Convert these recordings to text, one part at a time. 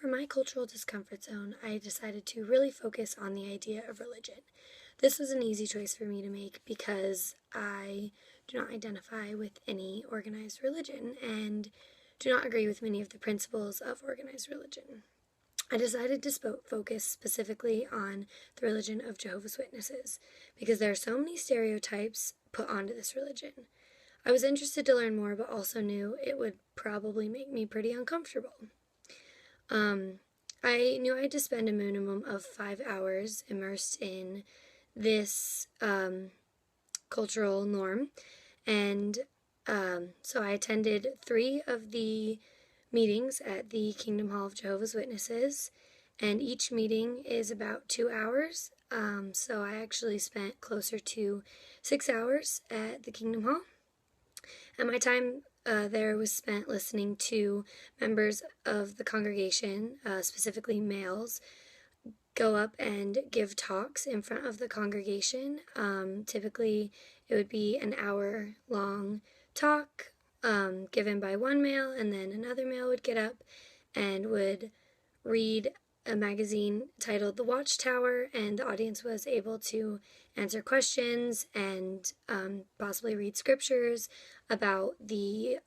For my cultural discomfort zone, I decided to really focus on the idea of religion. This was an easy choice for me to make because I do not identify with any organized religion and do not agree with many of the principles of organized religion. I decided to focus specifically on the religion of Jehovah's Witnesses because there are so many stereotypes put onto this religion. I was interested to learn more, but also knew it would probably make me pretty uncomfortable. I knew I had to spend a minimum of 5 hours immersed in this cultural norm, and so I attended 3 of the meetings at the Kingdom Hall of Jehovah's Witnesses, and each meeting is about 2 hours, so I actually spent closer to 6 hours at the Kingdom Hall, and my time there was spent listening to members of the congregation, specifically males, go up and give talks in front of the congregation. Typically, it would be an hour-long talk given by one male, and then another male would get up and would read a magazine titled The Watchtower, and the audience was able to answer questions and possibly read scriptures about the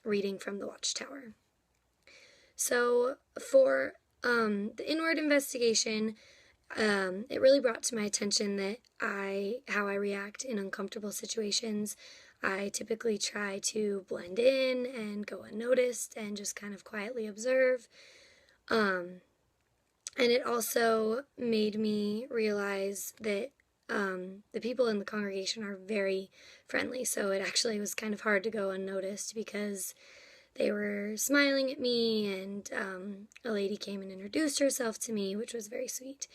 reading from The Watchtower. So for the inward investigation, it really brought to my attention that how I react in uncomfortable situations. I typically try to blend in and go unnoticed and just kind of quietly observe. And it also made me realize that the people in the congregation are very friendly, so it actually was kind of hard to go unnoticed because they were smiling at me, and a lady came and introduced herself to me, which was very sweet.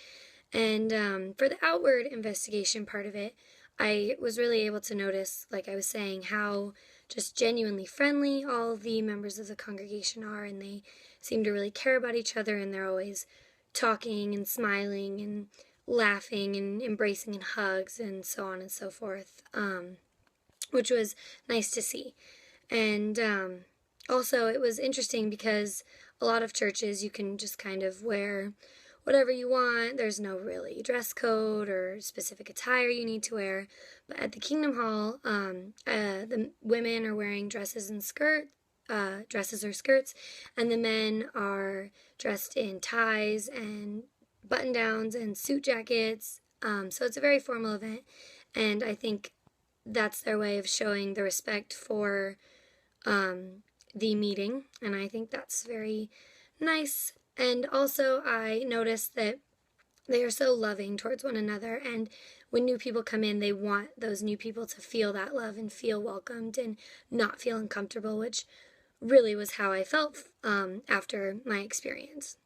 And for the outward investigation part of it, I was really able to notice, like I was saying, how just genuinely friendly all of the members of the congregation are, and they seem to really care about each other, and they're always talking and smiling and laughing and embracing in hugs and so on and so forth, which was nice to see. And also, it was interesting because a lot of churches you can just kind of wear whatever you want. There's no really dress code or specific attire you need to wear. But at the Kingdom Hall, the women are wearing dresses or skirts, and the men are dressed in ties and button-downs and suit jackets. So it's a very formal event, and I think that's their way of showing the respect for the meeting, and I think that's very nice. And also, I noticed that they are so loving towards one another, and when new people come in, they want those new people to feel that love and feel welcomed and not feel uncomfortable, which really was how I felt after my experience.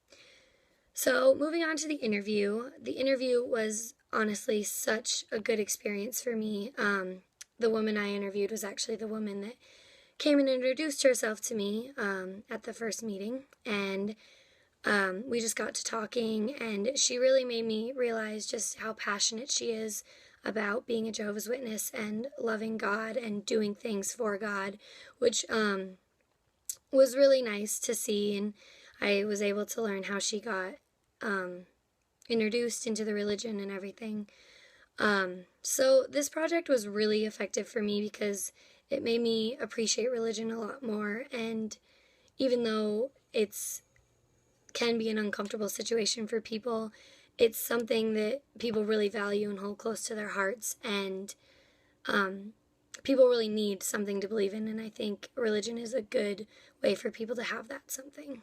So moving on to the interview was honestly such a good experience for me. The woman I interviewed was actually the woman that came and introduced herself to me at the first meeting, and we just got to talking, and she really made me realize just how passionate she is about being a Jehovah's Witness and loving God and doing things for God, which was really nice to see, and I was able to learn how she got introduced into the religion and everything. So this project was really effective for me because it made me appreciate religion a lot more, and even though can be an uncomfortable situation for people, it's something that people really value and hold close to their hearts, and people really need something to believe in, and I think religion is a good way for people to have that something.